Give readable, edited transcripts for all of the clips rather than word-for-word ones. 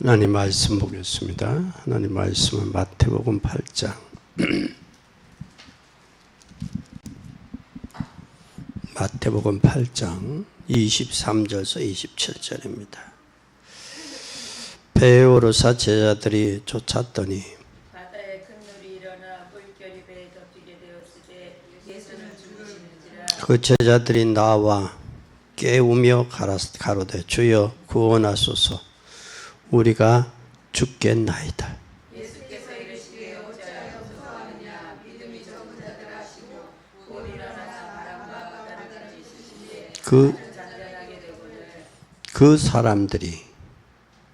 하나님 말씀 보겠습니다. 하나님 말씀은 마태복음 8장 마태복음 8장 23절에서 27절입니다. 배에 오르사 제자들이 쫓았더니 바다에 큰 물이 일어나 물결이 배에 덮이게 되었으되 예수는 주무시는지라. 그 제자들이 나와 깨우며 가로되 주여 구원하소서 우리가 죽겠나이다. 예수께서 이르시되 어찌하여 무서워하느냐 믿음이 적은 자들 하시고 곧 일어나사 바람과 바다를 가지시기에 잔잔하게 되거늘.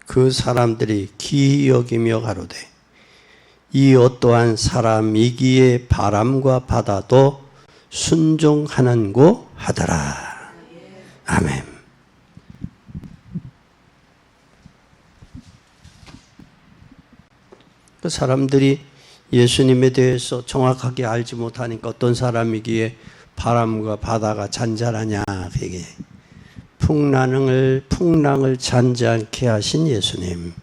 그 사람들이 기이 여기며 가로되 이 어떠한 사람이기에 바람과 바다도 순종하는고 하더라. 아멘. 그 사람들이 예수님에 대해서 정확하게 알지 못하니까 어떤 사람이기에 바람과 바다가 잔잔하냐, 이게 풍랑을 잔잔케 하신 예수님.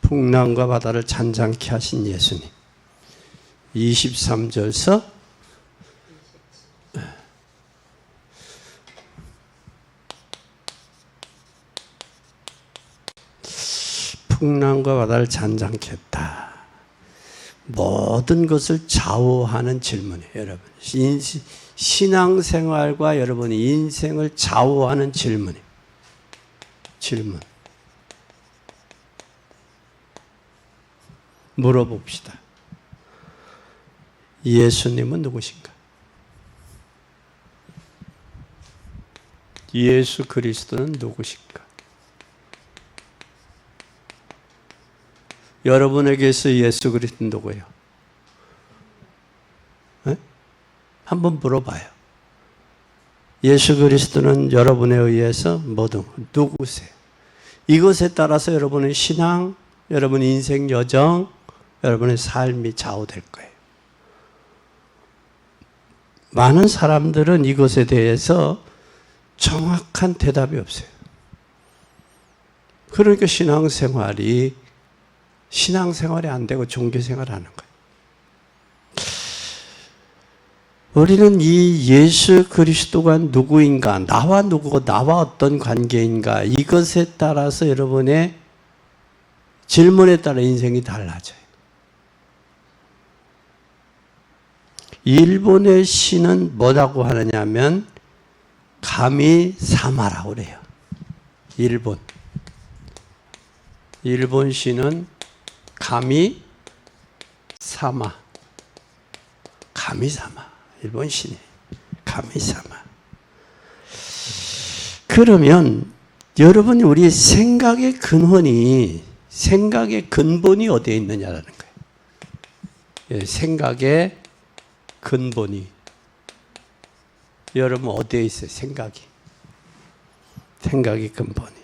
풍랑과 바다를 잔잔케 하신 예수님. 23절에서 풍랑과 바다를 잔잔케 했다. 모든 것을 좌우하는 질문이에요, 여러분. 신앙생활과 여러분의 인생을 좌우하는 질문이에요. 질문. 물어봅시다. 예수님은 누구신가? 예수 그리스도는 누구신가? 여러분에게서 예수 그리스도는 누구예요? 네? 한번 물어봐요. 예수 그리스도는 여러분에 의해서 누구세요? 이것에 따라서 여러분의 신앙, 여러분의 인생 여정, 여러분의 삶이 좌우될 거예요. 많은 사람들은 이것에 대해서 정확한 대답이 없어요. 그러니까 신앙생활이 안 되고 종교생활을 하는 거예요. 우리는 이 예수 그리스도가 누구인가, 나와 어떤 관계인가, 이것에 따라서 여러분의 질문에 따라 인생이 달라져요. 일본의 시는 뭐라고 하느냐면 가미사마라고 그래요. 일본 시는 가미사마. 일본 시네. 가미사마. 그러면 여러분이 우리의 생각의 근본이 어디에 있느냐라는 거예요. 생각의 근본이. 여러분 어디에 있어요? 생각의 근본이.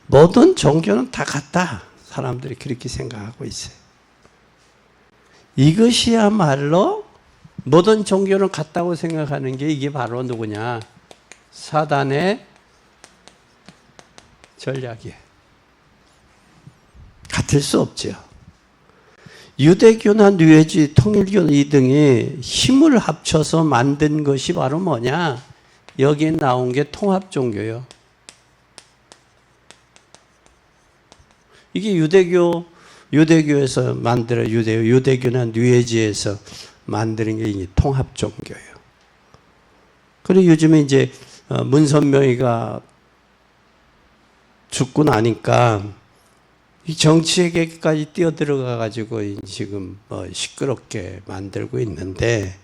모든 종교는 다 같다. 사람들이 그렇게 생각하고 있어요. 이것이야말로 모든 종교는 같다고 생각하는 게 이게 바로 누구냐? 사단의 전략이에요. 같을 수 없죠. 유대교나 뉴에이지, 통일교 이 등이 힘을 합쳐서 만든 것이 바로 뭐냐? 여기에 나온 게 통합종교예요. 이게 유대교에서 만들어 유대교나 뉴에이지에서 만드는 게 이제 통합종교예요. 그리고 요즘에 이제 문선명이가 죽고 나니까 이 정치에게까지 뛰어들어가 가지고 지금 시끄럽게 만들고 있는데,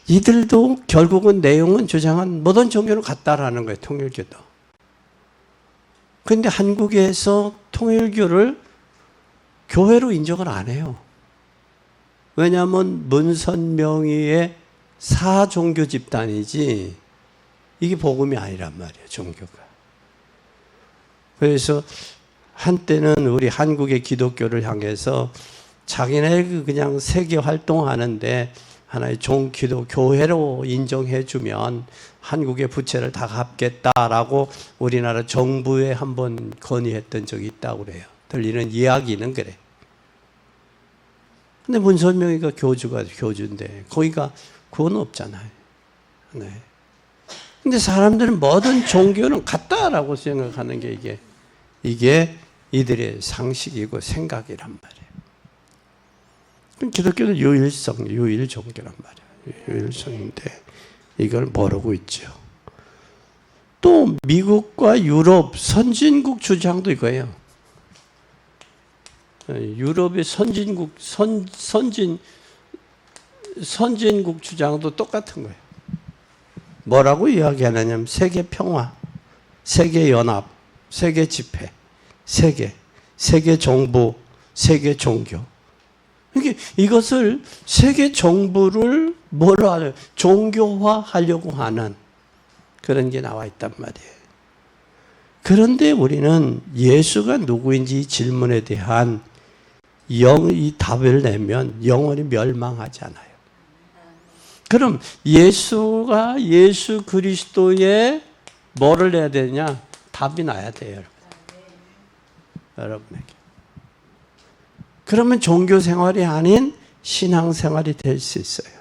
이들도 결국은 내용은 주장한 모든 종교는 같다라는 거예요. 통일교도. 그런데 한국에서 통일교를 교회로 인정을 안 해요. 왜냐하면 문선명이의 사종교 집단이지 이게 복음이 아니란 말이에요, 종교가. 그래서 한때는 우리 한국의 기독교를 향해서 자기네 그냥 세계 활동하는데 하나의 종기도 교회로 인정해주면 한국의 부채를 다 갚겠다라고 우리나라 정부에 한번 건의했던 적이 있다고 그래요. 들리는 이야기는 그래. 근데 문선명이가 교주인데 거기가 그건 없잖아요. 네. 근데 사람들은 모든 종교는 같다라고 생각하는 게 이게 이들의 상식이고 생각이란 말이에요. 그럼 기독교는 유일 종교란 말이에요. 유일성인데 이걸 모르고 있죠. 또 미국과 유럽 선진국 주장도 이거예요. 유럽의 선진국 주장도 똑같은 거예요. 뭐라고 이야기하느냐면 세계 평화, 세계 연합, 세계 집회, 세계 정부, 세계 종교. 이것을 세계 정부를 뭐로 하냐? 종교화하려고 하는 그런 게 나와 있단 말이에요. 그런데 우리는 예수가 누구인지 질문에 대한 이 답을 내면 영원히 멸망하지 않아요. 그럼 예수가 예수 그리스도의 뭐를 해야 되냐? 답이 나야 돼요, 여러분에게. 그러면 종교 생활이 아닌 신앙 생활이 될 수 있어요.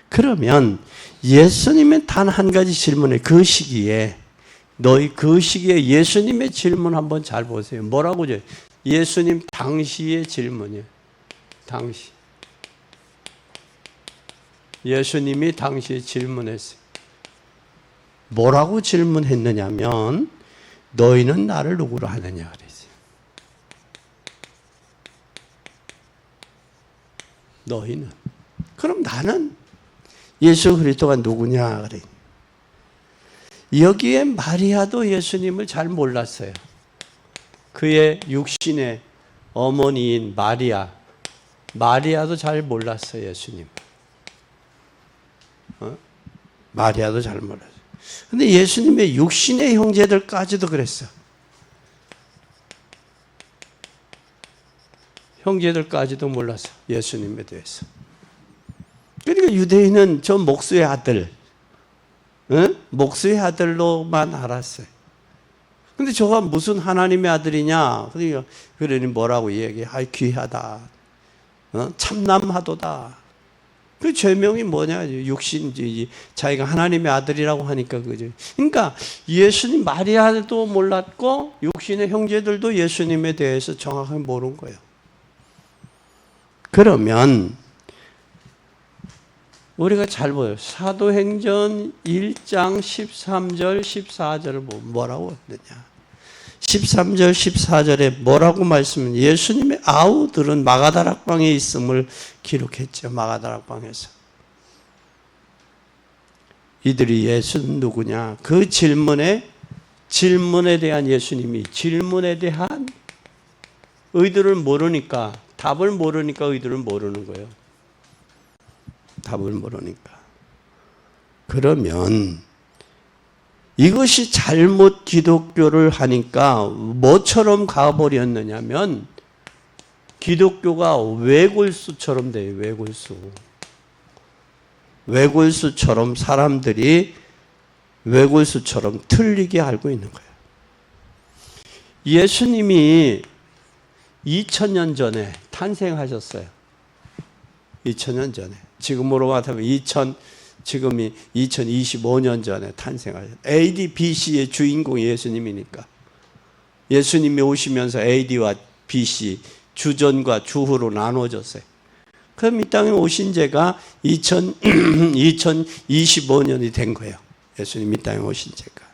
그러면 예수님의 단 한 가지 질문에 그 시기에 예수님의 질문 한번 잘 보세요. 뭐라고 죠? 예수님 당시의 질문이에요. 당시. 예수님이 당시에 질문했어요. 뭐라고 질문했느냐면 너희는 나를 누구로 하느냐 그랬어요. 너희는. 그럼 나는 예수 그리스도가 누구냐 그래. 여기에 마리아도 예수님을 잘 몰랐어요. 그의 육신의 어머니인 마리아도 잘 몰랐어요, 예수님. 마리아도 잘 몰랐어요. 근데 예수님의 육신의 형제들까지도 그랬어. 형제들까지도 몰랐어, 예수님에 대해서. 그러니까 유대인은 저 목수의 아들, 목수의 아들로만 알았어요. 근데 저가 무슨 하나님의 아들이냐? 그러니 뭐라고 얘기해? 귀하다. 참남하도다. 그 죄명이 뭐냐? 육신지 자기가 하나님의 아들이라고 하니까 그죠. 그러니까 예수님 마리아도 몰랐고 육신의 형제들도 예수님에 대해서 정확하게 모르는 거예요. 그러면 우리가 잘 보여요. 사도행전 1장 13절 14절을 보면 뭐라고 했느냐. 13절 14절에 뭐라고 말씀은 예수님의 아우들은 마가다락방에 있음을 기록했죠. 마가다락방에서. 이들이 예수는 누구냐. 그 질문에 대한 예수님이 질문에 대한 의도를 모르니까 답을 모르니까 의도를 모르는 거예요. 답을 모르니까. 그러면 이것이 잘못 기독교를 하니까 뭐처럼 가버렸느냐면 기독교가 외골수처럼 돼요. 외골수처럼 사람들이 외골수처럼 틀리게 알고 있는 거예요. 예수님이 2000년 전에 탄생하셨어요. 2000년 전에. 지금으로 같으면 지금이 2025년 전에 탄생하셨어요. AD, BC의 주인공이 예수님이니까. 예수님이 오시면서 AD와 BC, 주전과 주후로 나눠졌어요. 그럼 이 땅에 오신 지가 2025년이 된 거예요. 예수님 이 땅에 오신 지가.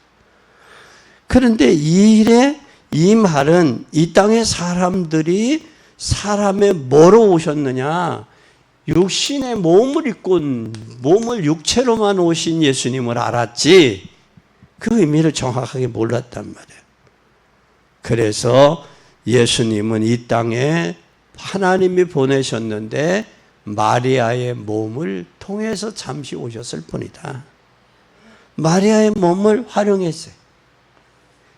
그런데 이 말은 이 땅의 사람들이 사람의 뭐로 오셨느냐? 육신의 몸을 입고 몸을 육체로만 오신 예수님을 알았지 그 의미를 정확하게 몰랐단 말이에요. 그래서 예수님은 이 땅에 하나님이 보내셨는데 마리아의 몸을 통해서 잠시 오셨을 뿐이다. 마리아의 몸을 활용했어요.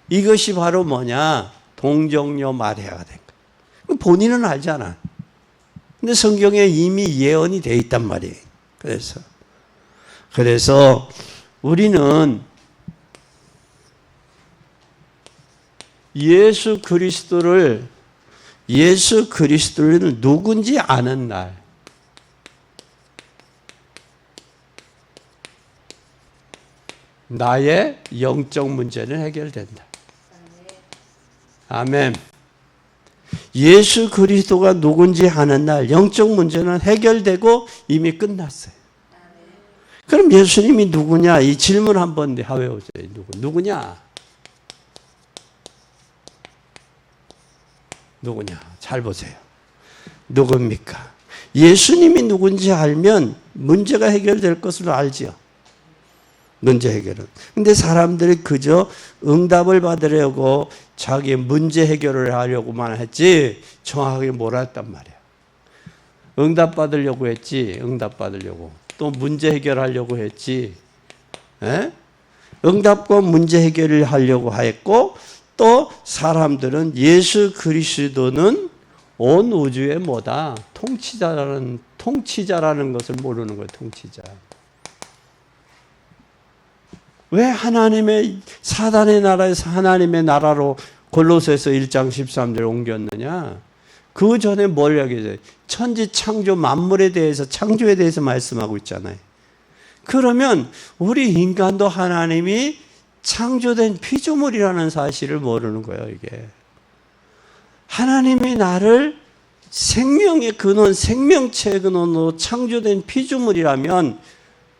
이것이 바로 뭐냐? 동정녀 마리아가 된 거예요. 본인은 알잖아. 근데 성경에 이미 예언이 돼 있단 말이에요. 그래서 우리는 예수 그리스도를 누군지 아는 날, 나의 영적 문제는 해결된다. 아멘. 예수 그리스도가 누군지 아는 날, 영적 문제는 해결되고 이미 끝났어요. 그럼 예수님이 누구냐? 이 질문 한번 해보세요. 누구냐? 누구냐? 잘 보세요. 누굽니까? 예수님이 누군지 알면 문제가 해결될 것을 알지요. 문제 해결은. 근데 사람들이 그저 응답을 받으려고 자기 문제 해결을 하려고만 했지 정확하게 몰랐단 말이야. 응답 받으려고 했지. 응답 받으려고. 또 문제 해결하려고 했지. 에? 응답과 문제 해결을 하려고 했고, 또 사람들은 예수 그리스도는 온 우주의 뭐다? 통치자라는 것을 모르는 거예요. 통치자. 왜 하나님의 사단의 나라에서 하나님의 나라로 골로새서 1장 13절 옮겼느냐? 그 전에 뭘 이야기해요? 천지 창조 만물에 대해서 창조에 대해서 말씀하고 있잖아요. 그러면 우리 인간도 하나님이 창조된 피조물이라는 사실을 모르는 거예요, 이게. 하나님이 나를 생명의 근원, 생명체의 근원으로 창조된 피조물이라면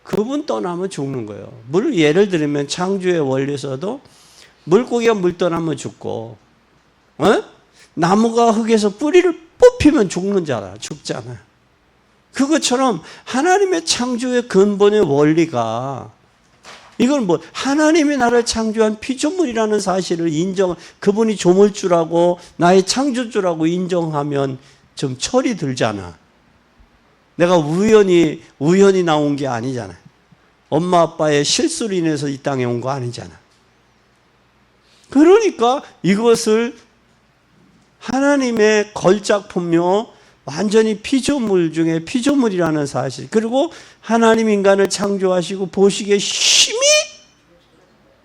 그분 떠나면 죽는 거예요. 예를 들면 창조의 원리에서도 물고기가 물 떠나면 죽고, 나무가 흙에서 뿌리를 뽑히면 죽잖아. 그것처럼 하나님의 창조의 근본의 원리가, 이건 하나님이 나를 창조한 피조물이라는 사실을 그분이 조물주라고 나의 창조주라고 인정하면 좀 철이 들잖아. 내가 우연히 나온 게 아니잖아. 엄마 아빠의 실수로 인해서 이 땅에 온 거 아니잖아. 그러니까 이것을 하나님의 걸작품요, 완전히 피조물 중에 피조물이라는 사실, 그리고 하나님 인간을 창조하시고 보시기에 심히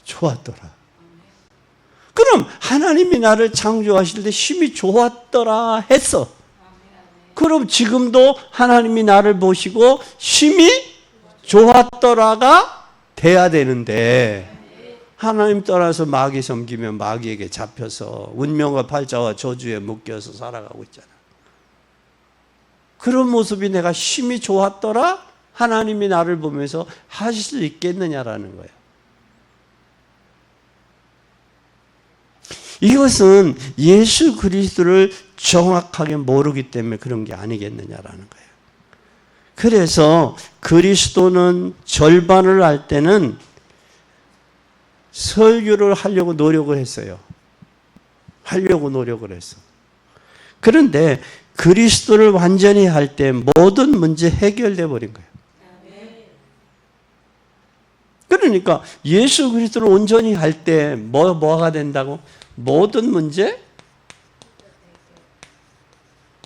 좋았더라. 그럼 하나님이 나를 창조하실 때 심히 좋았더라 했어. 그럼 지금도 하나님이 나를 보시고 심히 좋았더라가 돼야 되는데, 하나님 떠나서 마귀 섬기면 마귀에게 잡혀서 운명과 팔자와 저주에 묶여서 살아가고 있잖아. 그런 모습이 내가 심히 좋았더라? 하나님이 나를 보면서 하실 수 있겠느냐라는 거예요. 이것은 예수 그리스도를 정확하게 모르기 때문에 그런 게 아니겠느냐라는 거예요. 그래서 그리스도는 절반을 할 때는 설교를 하려고 노력을 했어요. 그런데 그리스도를 완전히 할 때 모든 문제 해결돼 버린 거예요. 그러니까 예수 그리스도를 온전히 할 때 뭐가 된다고? 모든 문제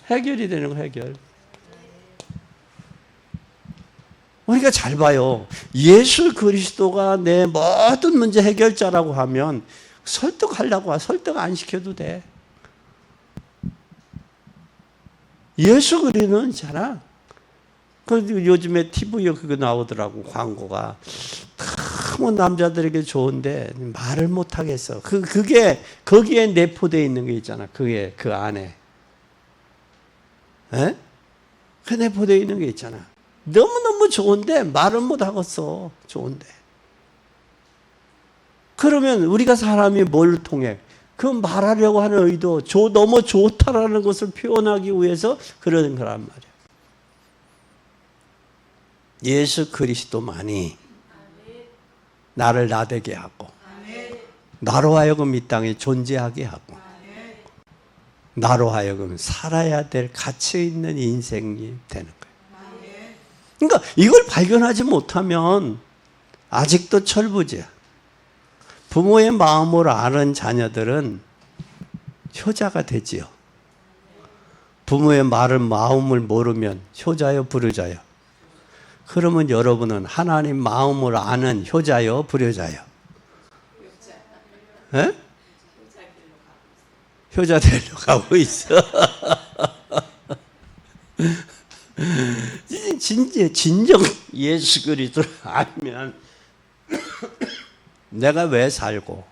해결이 되는 거, 해결. 우리가 잘 봐요. 예수 그리스도가 내 모든 문제 해결자라고 하면 설득하려고 설득 안 시켜도 돼. 예수 그리스도는 있잖아. 요즘에 TV에 그거 나오더라고, 광고가. 너무 남자들에게 좋은데 말을 못 하겠어. 그게 거기에 내포되어 있는 게 있잖아. 그게 그 안에. 에? 그 내포되어 있는 게 있잖아. 너무너무 좋은데 말을 못 하겠어. 좋은데. 그러면 우리가 사람이 뭘 통해? 그 말하려고 하는 의도, 너무 좋다라는 것을 표현하기 위해서 그러는 거란 말이야. 예수 그리스도만이 나를 나되게 하고, 나로 하여금 이 땅에 존재하게 하고, 나로 하여금 살아야 될 가치 있는 인생이 되는 거예요. 그러니까 이걸 발견하지 못하면 아직도 철부지야. 부모의 마음을 아는 자녀들은 효자가 되지요. 부모의 마음을 모르면 효자요, 불효자요? 그러면 여러분은 하나님 마음을 아는 효자요, 불효자요? 예? 효자 되려 가고 있어. 진정 예수 그리스도를 알면 내가 왜 살고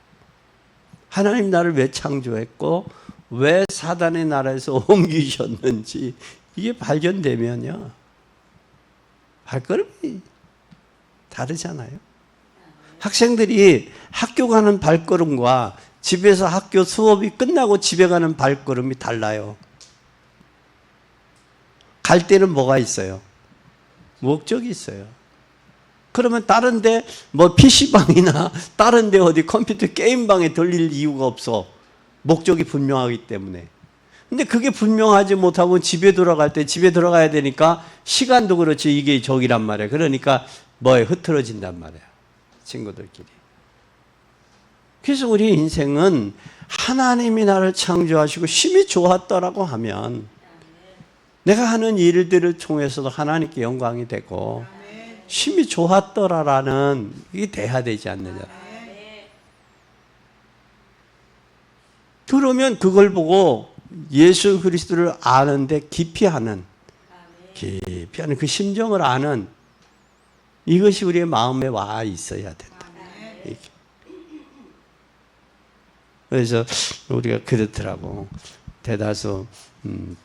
하나님 나를 왜 창조했고 왜 사단의 나라에서 옮기셨는지 이게 발견되면요 발걸음이 다르잖아요. 학생들이 학교 가는 발걸음과 집에서 학교 수업이 끝나고 집에 가는 발걸음이 달라요. 갈 때는 뭐가 있어요? 목적이 있어요. 그러면 다른데 뭐 PC방이나 다른데 어디 컴퓨터 게임방에 돌릴 이유가 없어. 목적이 분명하기 때문에. 근데 그게 분명하지 못하고 집에 돌아갈 때 집에 들어가야 되니까 시간도 그렇지 이게 저기란 말이야. 그러니까 뭐에 흐트러진단 말이야. 친구들끼리. 그래서 우리 인생은 하나님이 나를 창조하시고 심히 좋았더라고 하면 내가 하는 일들을 통해서도 하나님께 영광이 되고 심히 좋았더라라는 이게 돼야 되지 않느냐. 그러면 그걸 보고 예수 그리스도를 아는데 깊이 하는 그 심정을 아는 이것이 우리의 마음에 와 있어야 된다. 그래서 우리가 그렇더라고. 대다수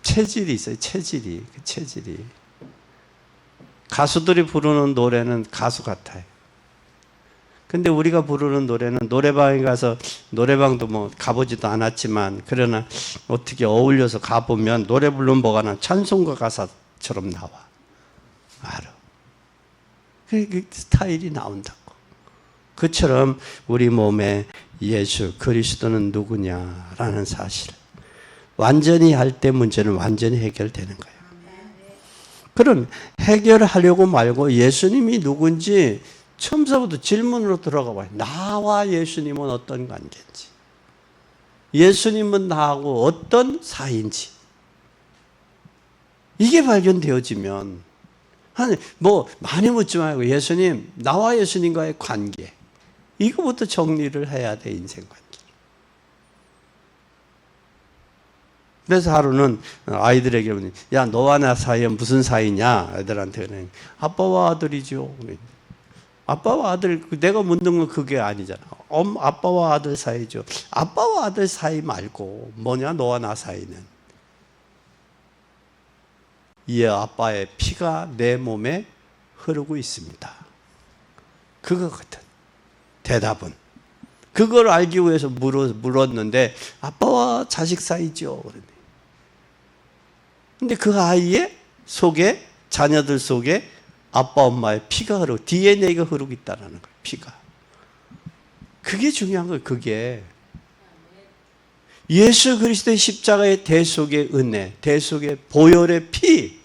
체질이 있어요. 체질이. 그 체질이. 가수들이 부르는 노래는 가수 같아요. 근데 우리가 부르는 노래는 노래방에 가서 노래방도 뭐 가보지도 않았지만 그러나 어떻게 어울려서 가보면 노래 부르면 뭐가 나 찬송가 가사처럼 나와. 알아. 그 스타일이 나온다고. 그처럼 우리 몸에 예수 그리스도는 누구냐라는 사실. 완전히 할 때 문제는 완전히 해결되는 거예요. 그럼 해결하려고 말고 예수님이 누군지 처음서부터 질문으로 들어가 봐요. 나와 예수님은 어떤 관계인지. 예수님은 나하고 어떤 사이인지. 이게 발견되어지면 뭐 많이 묻지 말고 예수님, 나와 예수님과의 관계. 이거부터 정리를 해야 돼, 인생 관계. 그래서 하루는 아이들에게 야 너와 나 사이에 무슨 사이냐 애들한테 그래. 아빠와 아들이죠. 아빠와 아들 내가 묻는 건 그게 아니잖아. 아빠와 아들 사이죠. 아빠와 아들 사이 말고 뭐냐 너와 나 사이는 이 아빠의 피가 내 몸에 흐르고 있습니다. 그거거든. 대답은 그걸 알기 위해서 물었는데 아빠와 자식 사이죠. 근데 그 아이의 속에 자녀들 속에 아빠 엄마의 피가 흐르고 DNA가 흐르고 있다는 거예요. 피가. 그게 중요한 거예요. 그게 예수 그리스도의 십자가의 대속의 은혜, 대속의 보혈의 피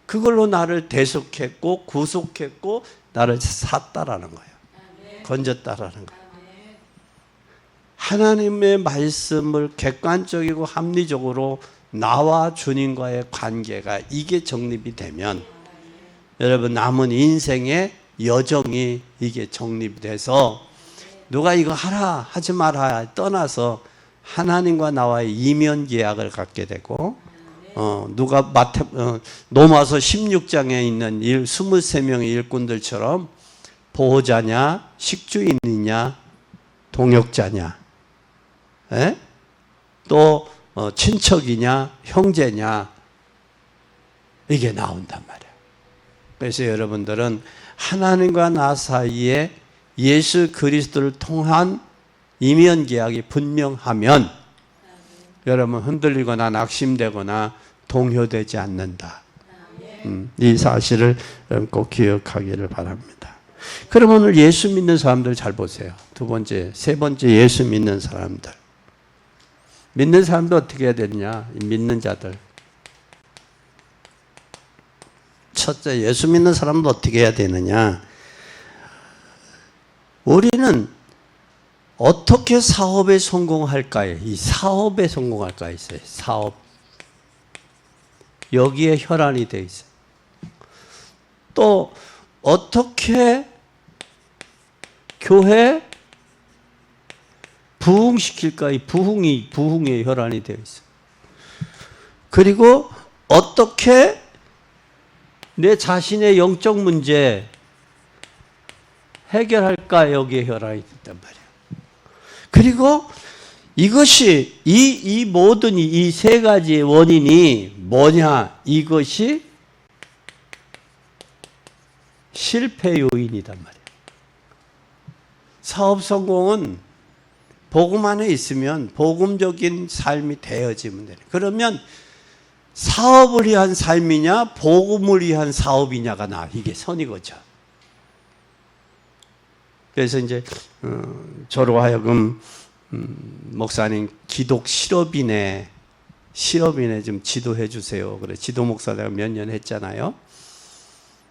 그걸로 나를 대속했고 구속했고 나를 샀다라는 거예요. 건졌다라는 거예요. 하나님의 말씀을 객관적이고 합리적으로 나와 주님과의 관계가 이게 정립이 되면 여러분 남은 인생의 여정이 이게 정립이 돼서 누가 이거 하라 하지 마라 떠나서 하나님과 나와의 이면 계약을 갖게 되고 누가 로마서 16장에 있는 23명의 일꾼들처럼 보호자냐 식주인이냐 동역자냐 또 친척이냐 형제냐 이게 나온단 말이야. 그래서 여러분들은 하나님과 나 사이에 예수 그리스도를 통한 이면 계약이 분명하면 여러분 흔들리거나 낙심되거나 동요되지 않는다. 이 사실을 꼭 기억하기를 바랍니다. 그럼 오늘 예수 믿는 사람들 잘 보세요. 두 번째, 세 번째 예수 믿는 사람들. 믿는 사람도 어떻게 해야 되느냐? 믿는 자들. 첫째, 예수 믿는 사람은 어떻게 해야 되느냐? 우리는 어떻게 사업에 성공할까요? 이 사업에 성공할까 있어요. 사업. 여기에 혈안이 돼 있어요. 또 어떻게 교회 부흥시킬까? 이 부흥에 혈안이 되어 있어요. 그리고 어떻게 내 자신의 영적 문제 해결할까? 여기에 혈안이 있단 말이에요. 그리고 이것이 이 모든 이 세 가지의 원인이 뭐냐? 이것이 실패 요인이단 말이에요. 사업 성공은 복음 안에 있으면 복음적인 삶이 되어지면 돼요. 그러면 사업을 위한 삶이냐, 복음을 위한 사업이냐가 이게 선이거죠. 그래서 이제 저로 하여금 목사님 기독 실업인에 좀 지도해 주세요. 그래 지도 목사 내가 몇 년 했잖아요.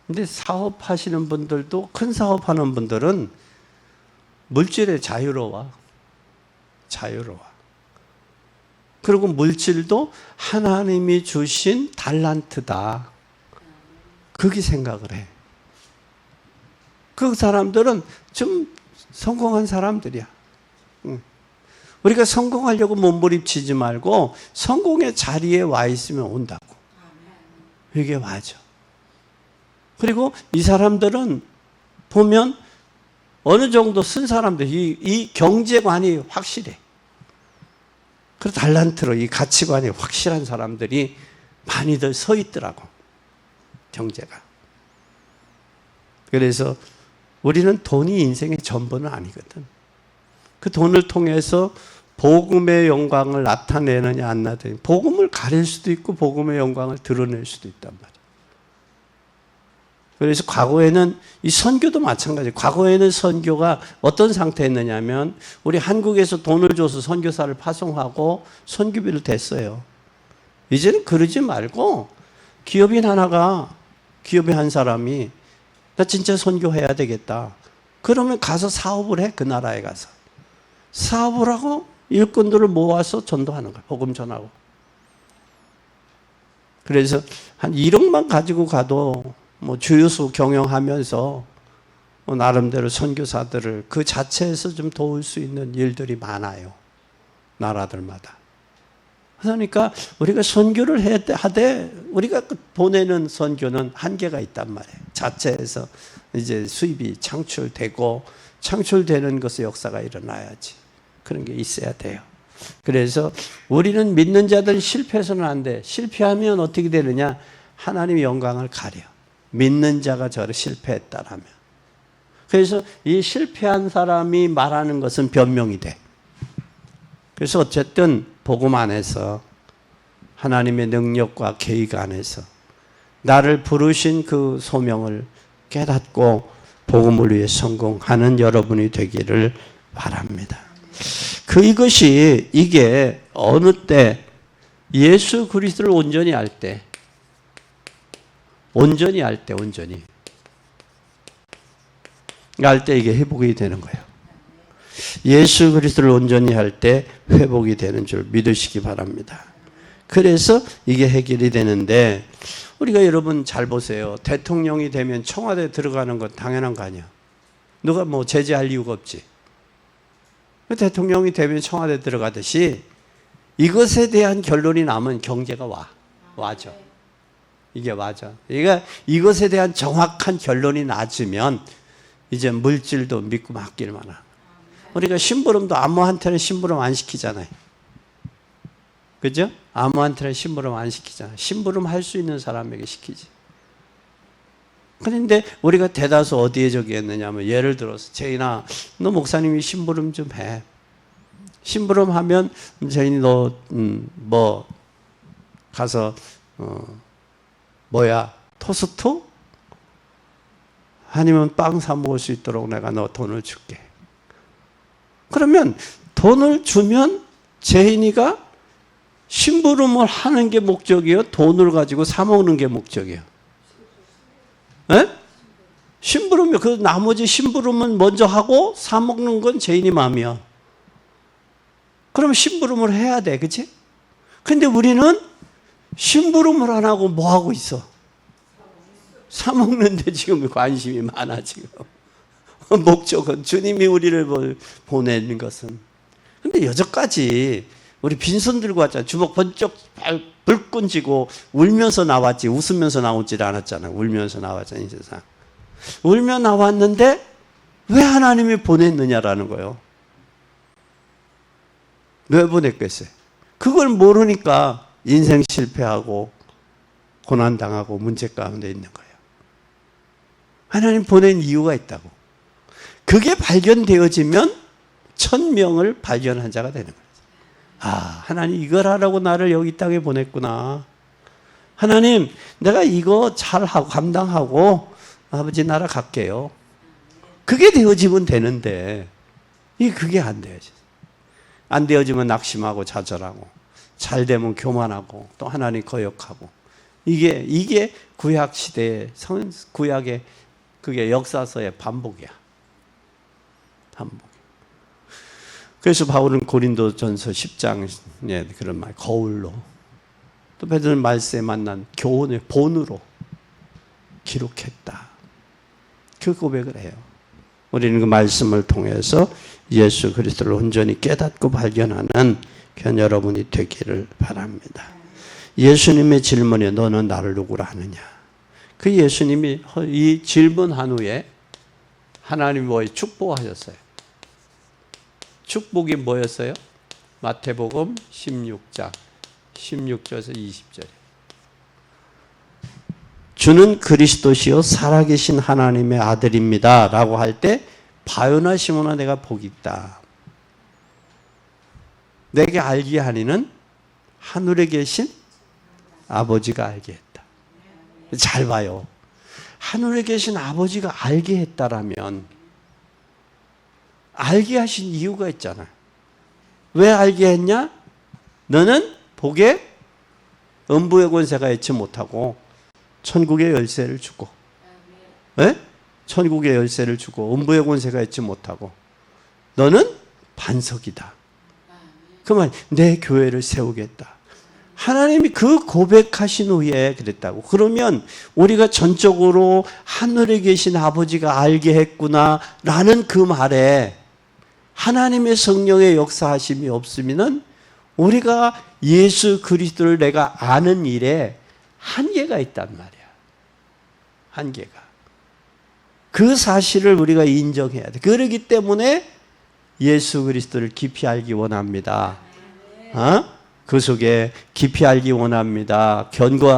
근데 사업하시는 분들도 큰 사업하는 분들은 물질에 자유로워. 그리고 물질도 하나님이 주신 달란트다. 그렇게 생각을 해. 그 사람들은 좀 성공한 사람들이야. 우리가 성공하려고 몸부림치지 말고 성공의 자리에 와 있으면 온다고. 이게 맞아. 그리고 이 사람들은 보면 어느 정도 쓴 사람들, 이 경제관이 확실해. 그 달란트로 이 가치관이 확실한 사람들이 많이들 서 있더라고. 경제가. 그래서 우리는 돈이 인생의 전부는 아니거든. 그 돈을 통해서 복음의 영광을 나타내느냐 안 나타내느냐. 복음을 가릴 수도 있고 복음의 영광을 드러낼 수도 있단 말이야. 그래서 과거에는 이 선교도 마찬가지예요. 과거에는 선교가 어떤 상태였느냐면 우리 한국에서 돈을 줘서 선교사를 파송하고 선교비를 댔어요. 이제는 그러지 말고 기업인 한 사람이 나 진짜 선교해야 되겠다. 그러면 가서 사업을 해. 그 나라에 가서. 사업을 하고 일꾼들을 모아서 전도하는 거야. 복음 전하고. 그래서 한 1억만 가지고 가도 뭐 주유소 경영하면서 뭐 나름대로 선교사들을 그 자체에서 좀 도울 수 있는 일들이 많아요. 나라들마다. 그러니까 우리가 선교를 하되 우리가 보내는 선교는 한계가 있단 말이에요. 자체에서 이제 수입이 창출되는 것의 역사가 일어나야지. 그런 게 있어야 돼요. 그래서 우리는 믿는 자들은 실패해서는 안 돼. 실패하면 어떻게 되느냐? 하나님의 영광을 가려. 믿는 자가 저를 실패했다라면. 그래서 이 실패한 사람이 말하는 것은 변명이 돼. 그래서 어쨌든 복음 안에서 하나님의 능력과 계획 안에서 나를 부르신 그 소명을 깨닫고 복음을 위해 성공하는 여러분이 되기를 바랍니다. 이게 어느 때 예수 그리스도를 온전히 할 때 이게 회복이 되는 거예요. 예수 그리스도를 온전히 할 때 회복이 되는 줄 믿으시기 바랍니다. 그래서 이게 해결이 되는데 우리가 여러분 잘 보세요. 대통령이 되면 청와대에 들어가는 건 당연한 거 아니야. 누가 뭐 제재할 이유가 없지. 대통령이 되면 청와대에 들어가듯이 이것에 대한 결론이 나면 경제가 와죠. 이게 맞아. 그러니까 이것에 대한 정확한 결론이 낮으면 이제 물질도 믿고 맡길 만한. 우리가 심부름도 아무한테는 심부름 안 시키잖아요. 그죠? 아무한테는 심부름 안 시키잖아요. 심부름 할 수 있는 사람에게 시키지. 그런데 우리가 대다수 어디에 저기 했느냐면 예를 들어서 제인아 너 목사님이 심부름 좀 해. 심부름 하면 제인이 너 뭐 가서 토스트? 아니면 빵 사 먹을 수 있도록 내가 너 돈을 줄게. 그러면 돈을 주면 제인이가 심부름을 하는 게 목적이에요? 돈을 가지고 사 먹는 게 목적이에요? 그 나머지 심부름은 먼저 하고 사 먹는 건 죄인이 마음이야. 그럼 심부름을 해야 돼, 그치? 근데 우리는 심부름을 안 하고 뭐 하고 있어? 사 먹는데 지금 관심이 많아, 지금. 목적은 주님이 우리를 보내는 것은. 근데 여전까지 우리 빈손 들고 왔잖아. 주먹 번쩍 불끈 쥐고 울면서 나왔지, 웃으면서 나오질 않았잖아. 울면서 나왔잖아, 이 세상. 울며 나왔는데 왜 하나님이 보냈느냐라는 거예요. 왜 보냈겠어요? 그걸 모르니까 인생 실패하고 고난당하고 문제 가운데 있는 거예요. 하나님 보낸 이유가 있다고. 그게 발견되어지면 1000명을 발견한 자가 되는 거예요. 아, 하나님 이걸 하라고 나를 여기 땅에 보냈구나. 하나님, 내가 이거 잘하고 감당하고 아버지 나라 갈게요. 그게 되어지면 되는데 그게 안 되어져. 안 되어지면 낙심하고 좌절하고, 잘 되면 교만하고, 또 하나님 거역하고. 이게 구약 시대의 구약의 그게 역사서의 반복이야. 반복. 그래서 바울은 고린도전서 10장에 그런 말, 거울로, 또 베드로는 말세에 만난 교훈의 본으로 기록했다. 그 고백을 해요. 우리는 그 말씀을 통해서 예수 그리스도를 온전히 깨닫고 발견하는 그런 여러분이 되기를 바랍니다. 예수님의 질문에 너는 나를 누구라 하느냐? 그 예수님이 이 질문한 후에 하나님이 뭐에 축복하셨어요. 축복이 뭐였어요? 마태복음 16장 16절에서 20절에 주는 그리스도시요 살아계신 하나님의 아들입니다 라고 할 때 바요나 시몬아 내가 복이 있다. 내게 알게 하니는 하늘에 계신 아버지가 알게 했다. 잘 봐요. 하늘에 계신 아버지가 알게 했다라면 알게 하신 이유가 있잖아요. 왜 알게 했냐? 너는 복에 음부의 권세가 있지 못하고 천국의 열쇠를 주고, 네? 천국의 열쇠를 주고 음부의 권세가 있지 못하고 너는 반석이다. 그 말, 내 교회를 세우겠다. 하나님이 그 고백하신 후에 그랬다고. 그러면 우리가 전적으로 하늘에 계신 아버지가 알게 했구나 라는 그 말에 하나님의 성령의 역사하심이 없으면은 우리가 예수 그리스도를 내가 아는 일에 한계가 있단 말이야. 한계가. 그 사실을 우리가 인정해야 돼. 그렇기 때문에 예수 그리스도를 깊이 알기 원합니다. 그 속에 깊이 알기 원합니다.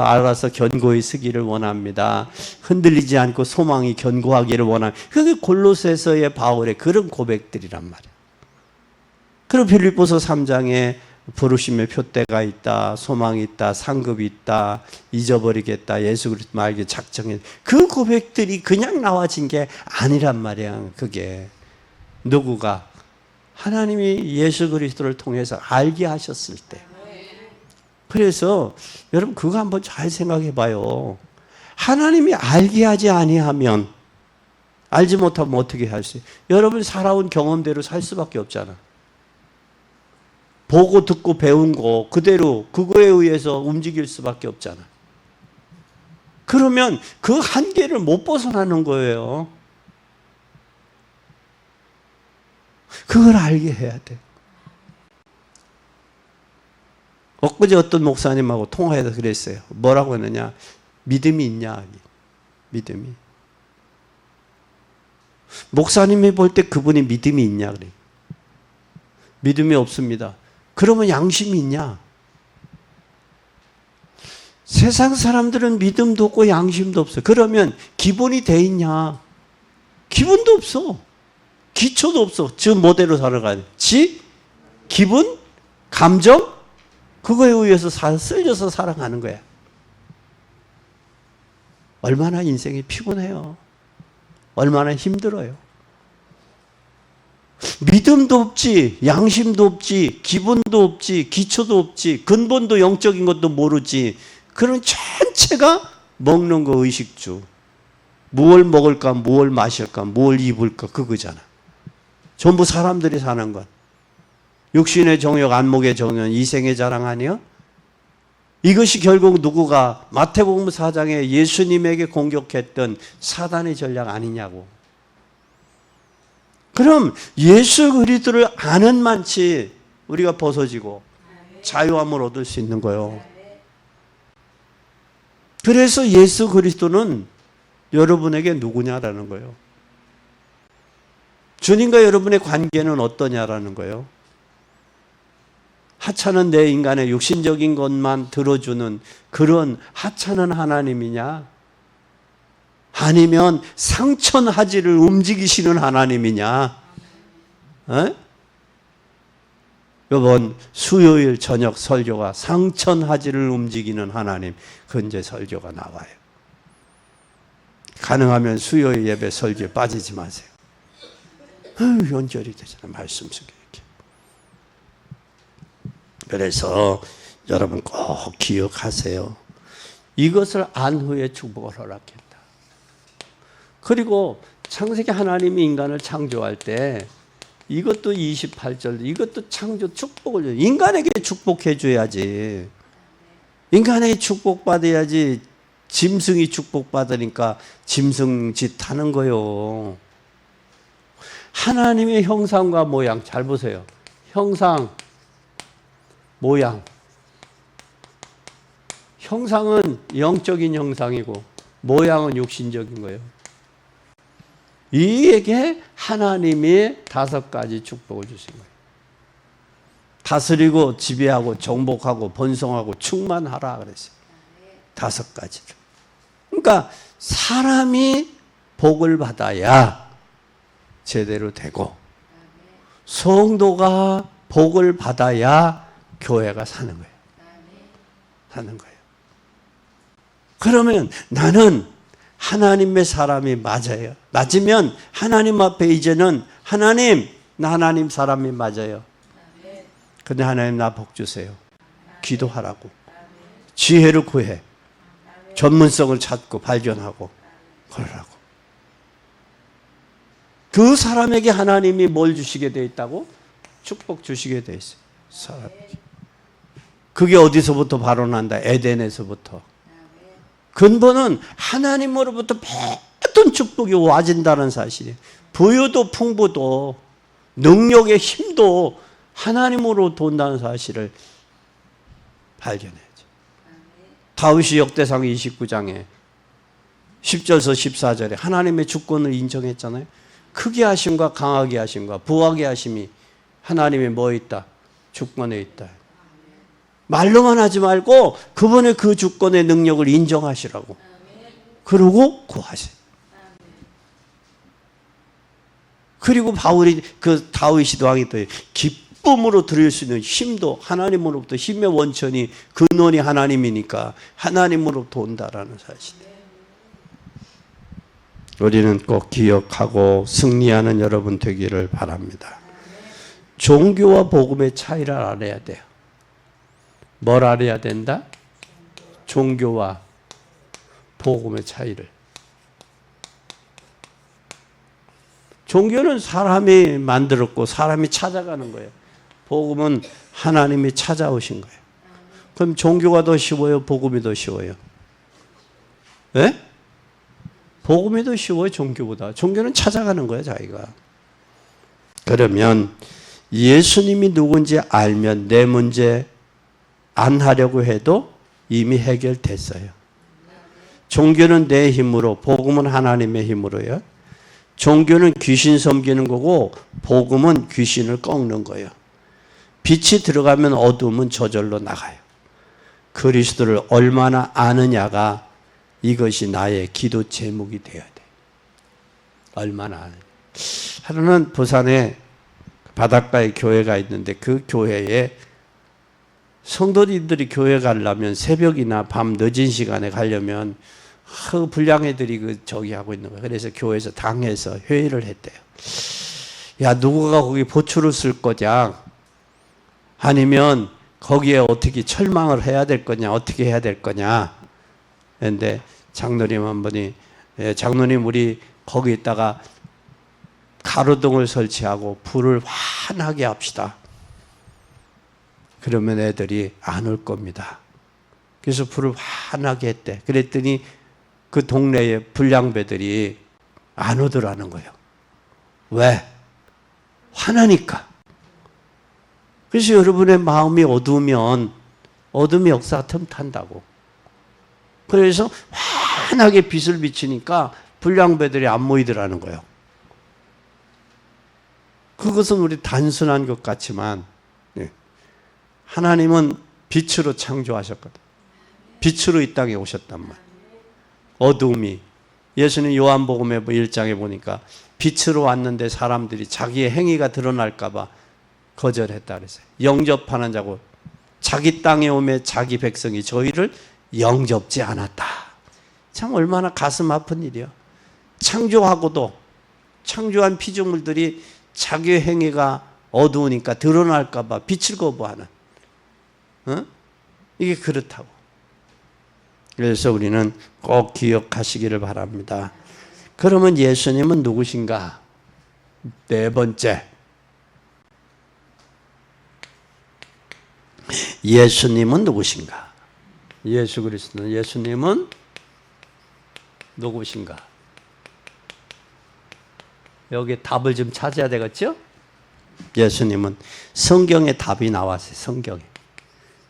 알아서 견고히 서기를 원합니다. 흔들리지 않고 소망이 견고하기를 원합니다. 그게 골로새서의 바울의 그런 고백들이란 말이야. 그리고 빌립보서 3장에 부르심의 표대가 있다, 소망이 있다, 상급이 있다, 잊어버리겠다, 예수 그리스도 말기 작정해. 그 고백들이 그냥 나와진 게 아니란 말이야. 그게 누구가 하나님이 예수 그리스도를 통해서 알게 하셨을 때. 그래서 여러분 그거 한번 잘 생각해 봐요. 하나님이 알게 하지 아니하면, 알지 못하면 어떻게 할 수 있어요? 여러분 살아온 경험대로 살 수밖에 없잖아. 보고 듣고 배운 거 그대로 그거에 의해서 움직일 수밖에 없잖아. 그러면 그 한계를 못 벗어나는 거예요. 그걸 알게 해야 돼. 엊그제 어떤 목사님하고 통화해서 그랬어요. 뭐라고 했느냐? 믿음이 있냐? 믿음이. 목사님이 볼 때 그분이 믿음이 있냐? 그래. 믿음이 없습니다. 그러면 양심이 있냐? 세상 사람들은 믿음도 없고 양심도 없어. 그러면 기본이 돼 있냐? 기본도 없어. 기초도 없어. 저 모델로 살아가야 돼. 기분, 감정, 그거에 의해서 쓸려서 살아가는 거야. 얼마나 인생이 피곤해요. 얼마나 힘들어요. 믿음도 없지, 양심도 없지, 기본도 없지, 기초도 없지, 근본도 영적인 것도 모르지. 그런 전체가 먹는 거 의식주. 무엇 먹을까, 무엇 마실까, 무엇 입을까 그거잖아. 전부 사람들이 사는 것. 육신의 정욕, 안목의 정욕, 이생의 자랑 아니요? 이것이 결국 누구가 마태복음 4장에 예수님에게 공격했던 사단의 전략 아니냐고. 그럼 예수 그리스도를 아는 만치 우리가 벗어지고 자유함을 얻을 수 있는 거예요. 그래서 예수 그리스도는 여러분에게 누구냐라는 거예요. 주님과 여러분의 관계는 어떠냐라는 거예요. 하찮은 내 인간의 육신적인 것만 들어주는 그런 하찮은 하나님이냐? 아니면 상천하지를 움직이시는 하나님이냐? 이번 수요일 저녁 설교가 상천하지를 움직이는 하나님 근제 설교가 나와요. 가능하면 수요일 예배 설교에 빠지지 마세요. 연결이 되잖아요. 말씀 속에 이렇게. 그래서 여러분 꼭 기억하세요. 이것을 안 후에 축복을 허락했다. 그리고 창세기 하나님이 인간을 창조할 때 이것도 28절 이것도 창조 축복을 줘요. 인간에게 축복해 줘야지. 인간에게 축복받아야지. 짐승이 축복받으니까 짐승짓 하는 거요. 하나님의 형상과 모양 잘 보세요. 형상, 모양. 형상은 영적인 형상이고 모양은 육신적인 거예요. 이에게 하나님이 5가지 축복을 주신 거예요. 다스리고 지배하고 정복하고 번성하고 충만하라 그랬어요. 5가지를. 그러니까 사람이 복을 받아야 제대로 되고 성도가 복을 받아야 교회가 사는 거예요. 사는 거예요. 그러면 나는 하나님의 사람이 맞아요. 맞으면 하나님 앞에 이제는 하나님, 나 하나님 사람이 맞아요. 근데 하나님 나 복 주세요. 기도하라고. 지혜를 구해. 전문성을 찾고 발견하고 그러라고. 그 사람에게 하나님이 뭘 주시게 돼 있다고? 축복 주시게 돼 있어요. 사람에게. 그게 어디서부터 발원한다? 에덴에서부터. 근본은 하나님으로부터 모든 축복이 와진다는 사실이에요. 부유도 풍부도 능력의 힘도 하나님으로부터 온다는 사실을 발견해야죠. 다윗이 역대상 29장에 10절에서 14절에 하나님의 주권을 인정했잖아요. 크게 하심과 강하게 하심과 부하게 하심이 하나님의 뭐에 있다? 주권에 있다. 말로만 하지 말고 그분의 그 주권의 능력을 인정하시라고. 그러고 구하세요. 그리고 바울이 그 다윗이 왕이 또 기쁨으로 드릴 수 있는 힘도 하나님으로부터 힘의 원천이 근원이 하나님이니까 하나님으로부터 온다라는 사실. 우리는 꼭 기억하고 승리하는 여러분 되기를 바랍니다. 종교와 복음의 차이를 알아야 돼요. 뭘 알아야 된다? 종교와 복음의 차이를. 종교는 사람이 만들었고 사람이 찾아가는 거예요. 복음은 하나님이 찾아오신 거예요. 그럼 종교가 더 쉬워요? 복음이 더 쉬워요? 예? 복음이 더 쉬워요, 종교보다. 종교는 찾아가는 거예요, 자기가. 그러면 예수님이 누군지 알면 내 문제 안 하려고 해도 이미 해결됐어요. 종교는 내 힘으로, 복음은 하나님의 힘으로요. 종교는 귀신 섬기는 거고 복음은 귀신을 꺾는 거예요. 빛이 들어가면 어둠은 저절로 나가요. 그리스도를 얼마나 아느냐가 이것이 나의 기도 제목이 되어야 돼. 얼마나 아느냐. 하루는 부산에 바닷가에 교회가 있는데 그 교회에 성도님들이 교회 가려면 새벽이나 밤 늦은 시간에 가려면 불량애들이 저기 하고 있는 거예요. 그래서 교회에서 당해서 회의를 했대요. 야, 누구가 거기 보초를 쓸 거냐? 아니면 거기에 어떻게 철망을 해야 될 거냐? 어떻게 해야 될 거냐? 그런데 장로님 한 분이 장로님 우리 거기에다가 가로등을 설치하고 불을 환하게 합시다. 그러면 애들이 안 올 겁니다. 그래서 불을 환하게 했대. 그랬더니 그 동네에 불량배들이 안 오더라는 거예요. 왜? 화나니까. 그래서 여러분의 마음이 어두우면 어둠의 역사가 틈탄다고. 그래서 환하게 빛을 비치니까 불량배들이 안 모이더라는 거예요. 그것은 우리 단순한 것 같지만 하나님은 빛으로 창조하셨거든. 빛으로 이 땅에 오셨단 말이에요. 어둠이. 예수님 요한복음에 1장에 보니까 빛으로 왔는데 사람들이 자기의 행위가 드러날까 봐 거절했다 그랬어요. 영접하는 자고 자기 땅에 오매 자기 백성이 저희를 영접지 않았다. 참 얼마나 가슴 아픈 일이요. 창조하고도 창조한 피조물들이 자기의 행위가 어두우니까 드러날까 봐 빛을 거부하는. 이게 그렇다고. 그래서 우리는 꼭 기억하시기를 바랍니다. 그러면 예수님은 누구신가? 네 번째. 예수님은 누구신가? 예수 그리스도는 예수님은 누구신가? 여기 답을 좀 찾아야 되겠죠? 예수님은 성경에 답이 나왔어요.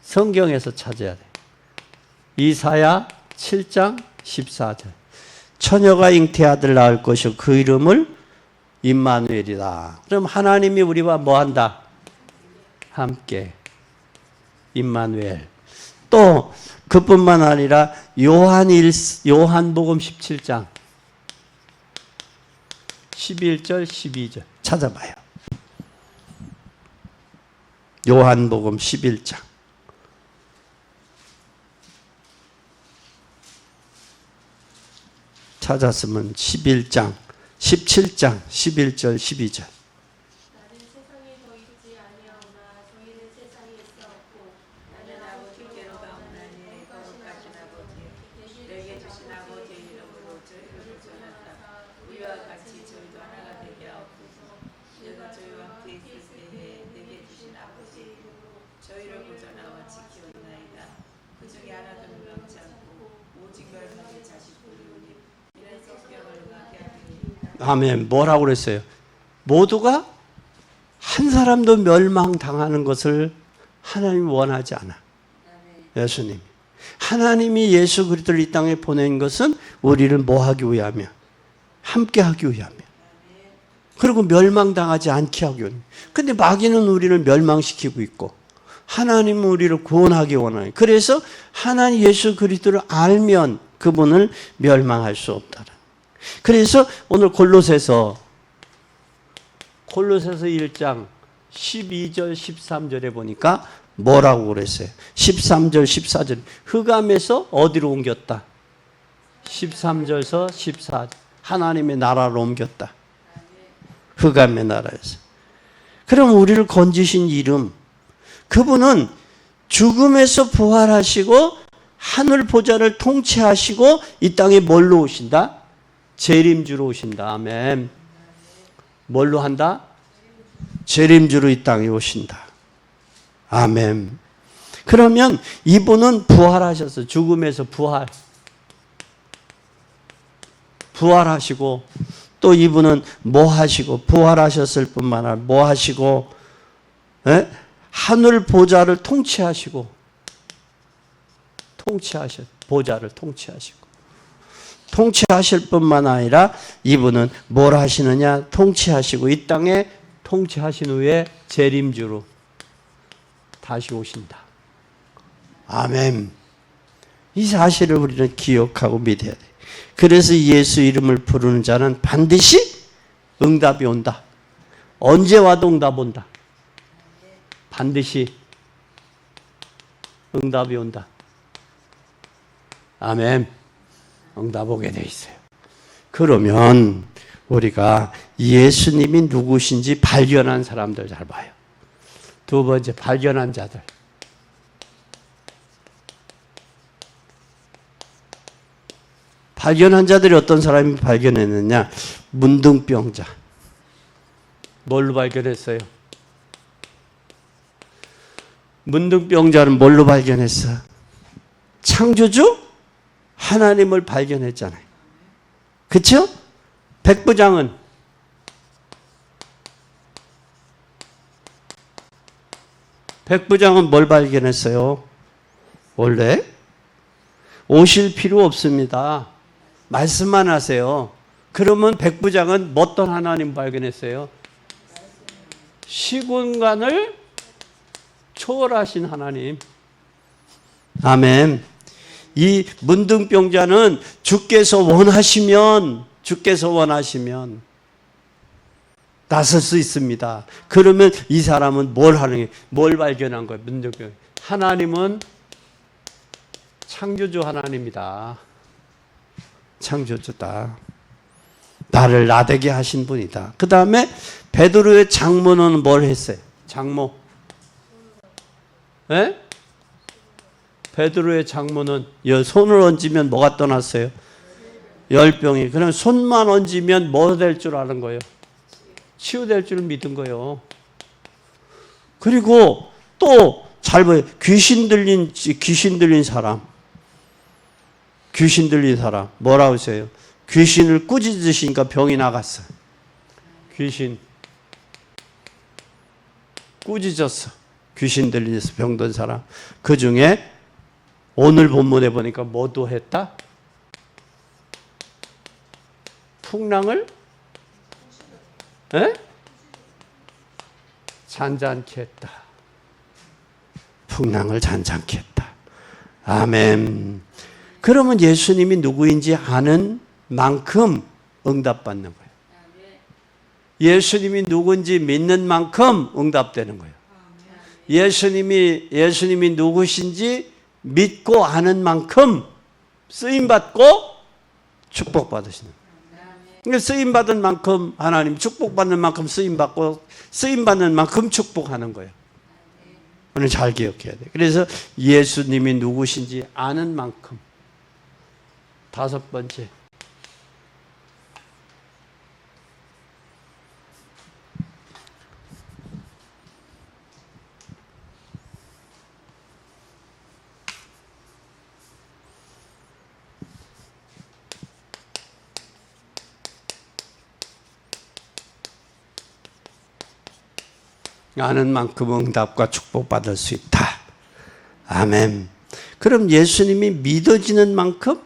성경에서 찾아야 돼. 이사야 7장 14절. 처녀가 잉태아들 낳을 것이요 그 이름을 임마누엘이다. 그럼 하나님이 우리와 뭐한다? 함께. 임마누엘. 또 그뿐만 아니라 요한복음 17장 11절 12절 찾아봐요. 요한복음 11장 찾았으면 11장 17장 11절 12절. 나는 세상에 더 있지 아니하오나 저희는 세상에 있사옵고 나는 아버지께로 가오나니 거룩하신 아버지 내게 주신 아버지의 이름으로 저희를 구원하사 우리와 같이 저희도 하나가 되게 하옵소서. 내가 저희와 함께 있을 때에 내게 주신 아버지의 이름으로 저희를 구원하와 지키었나이다. 그 중에 하나도 멸망치 않고 오직 멸망의 자식들이오니 이런 성경을 응하게 하리니. 아멘. 뭐라고 그랬어요? 모두가 한 사람도 멸망당하는 것을 하나님이 원하지 않아. 예수님. 하나님이 예수 그리스도를 이 땅에 보낸 것은 우리를 뭐 하기 위하며? 함께 하기 위하며. 그리고 멸망당하지 않게 하기 위하며. 근데 마귀는 우리를 멸망시키고 있고 하나님은 우리를 구원하기 원하요. 그래서 하나님 예수 그리스도를 알면 그분을 멸망할 수 없다. 그래서 오늘 골로새서 1장 12절 13절에 보니까 뭐라고 그랬어요? 13절 14절 흑암에서 어디로 옮겼다? 13절에서 14절 하나님의 나라로 옮겼다. 흑암의 나라에서. 그럼 우리를 건지신 이름 그분은 죽음에서 부활하시고 하늘 보좌를 통치하시고 이 땅에 뭘로 오신다? 재림주로 오신다. 아멘. 뭘로 한다? 재림주로 이 땅에 오신다. 아멘. 그러면 이분은 부활하셔서 죽음에서 부활하시고 또 이분은 뭐 하시고 부활하셨을 뿐만 아니라 뭐 하시고 하늘 보좌를 통치하시고 보좌를 통치하시고 통치하실 뿐만 아니라 이분은 뭘 하시느냐? 통치하시고 이 땅에 통치하신 후에 재림주로 다시 오신다. 아멘. 이 사실을 우리는 기억하고 믿어야 돼. 그래서 예수 이름을 부르는 자는 반드시 응답이 온다. 언제 와도 응답 온다. 반드시 응답이 온다. 아멘. 응답 오게 돼 있어요. 그러면 우리가 예수님이 누구신지 발견한 사람들 잘 봐요. 두 번째, 발견한 자들. 발견한 자들이 어떤 사람이 발견했느냐? 문둥병자. 뭘로 발견했어요? 문둥병자는 뭘로 발견했어? 창조주 하나님을 발견했잖아요. 그렇죠? 백부장은 뭘 발견했어요? 원래 오실 필요 없습니다. 말씀만 하세요. 그러면 백부장은 어떤 하나님 발견했어요? 시공간을 초월하신 하나님. 아멘. 이 문둥병자는 주께서 원하시면 나설 수 있습니다. 그러면 이 사람은 뭘 발견한 거예요? 문둥병. 하나님은 창조주 하나님이다. 창조주다. 나를 나되게 하신 분이다. 그 다음에 베드로의 장모는 뭘 했어요? 장모. 예? 베드로의 장모는 손을 얹으면 뭐가 떠났어요? 열병이. 그럼 손만 얹으면 뭐 될 줄 아는 거예요? 치유될 줄 믿은 거예요. 그리고 또 잘 봐요. 귀신 들린 사람 뭐라고 했어요? 귀신을 꾸짖으시니까 병이 나갔어. 귀신 꾸짖었어. 귀신 들려서 병든 사람. 그 중에 오늘 본문에 보니까 뭐도 했다? 풍랑을 잔잔케 했다. 풍랑을 잔잔케 했다. 아멘. 그러면 예수님이 누구인지 아는 만큼 응답받는 거예요. 예수님이 누군지 믿는 만큼 응답되는 거예요. 예수님이 누구신지 믿고 아는 만큼 쓰임받고 축복받으시는 거예요. 그러니까 쓰임받은 만큼 하나님, 축복받는 만큼 쓰임받고, 쓰임받는 만큼 축복하는 거예요. 오늘 잘 기억해야 돼요. 그래서 예수님이 누구신지 아는 만큼. 다섯 번째. 아는 만큼 응답과 축복받을 수 있다. 아멘. 그럼 예수님이 믿어지는 만큼,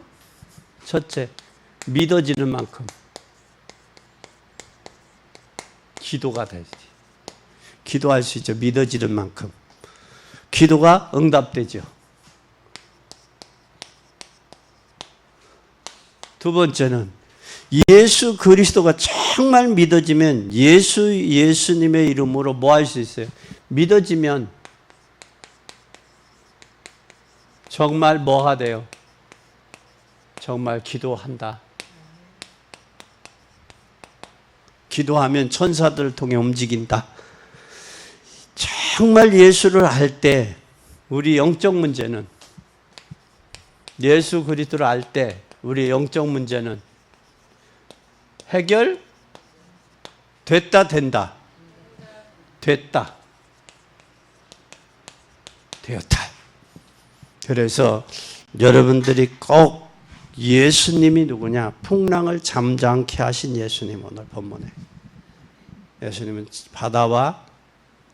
첫째, 믿어지는 만큼 기도가 되지. 기도할 수 있죠. 믿어지는 만큼. 기도가 응답되죠. 두 번째는 예수 그리스도가 정말 믿어지면 예수님의 이름으로 뭐 할 수 있어요? 믿어지면 정말 뭐가 돼요? 정말 기도한다. 기도하면 천사들을 통해 움직인다. 정말 예수를 알 때 우리 영적 문제는, 예수 그리스도를 알 때 우리 영적 문제는 해결 됐다, 된다. 됐다. 되었다. 그래서 여러분들이 꼭 예수님이 누구냐? 풍랑을 잠잠케 하신 예수님. 오늘 본문에 예수님은 바다와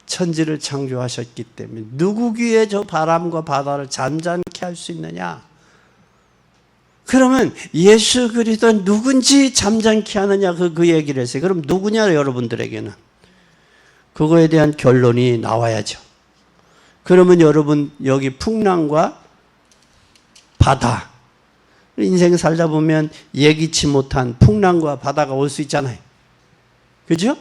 천지를 창조하셨기 때문에 누구 귀에 저 바람과 바다를 잠잠케 할 수 있느냐? 그러면 예수 그리스도는 누군지 잠잠케 하느냐, 그 얘기를 했어요. 그럼 누구냐, 여러분들에게는? 그거에 대한 결론이 나와야죠. 그러면 여러분, 여기 풍랑과 바다, 인생 살다 보면 예기치 못한 풍랑과 바다가 올 수 있잖아요. 그죠?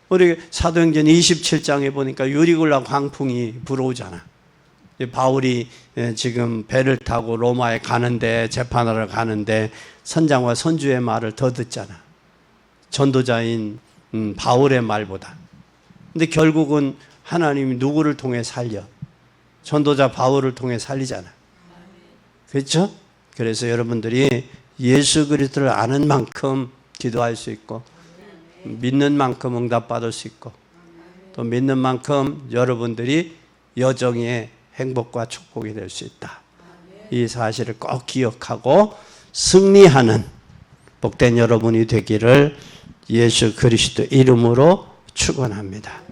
우리 사도행전 27장에 보니까 유리굴라 광풍이 불어오잖아. 바울이 지금 배를 타고 로마에 가는데, 재판하러 가는데 선장과 선주의 말을 더 듣잖아. 전도자인 바울의 말보다. 근데 결국은 하나님이 누구를 통해 살려? 전도자 바울을 통해 살리잖아. 그렇죠? 그래서 여러분들이 예수 그리스도를 아는 만큼 기도할 수 있고 믿는 만큼 응답받을 수 있고 또 믿는 만큼 여러분들이 여정의 행복과 축복이 될 수 있다. 이 사실을 꼭 기억하고 승리하는 복된 여러분이 되기를 예수 그리스도 이름으로 축원합니다.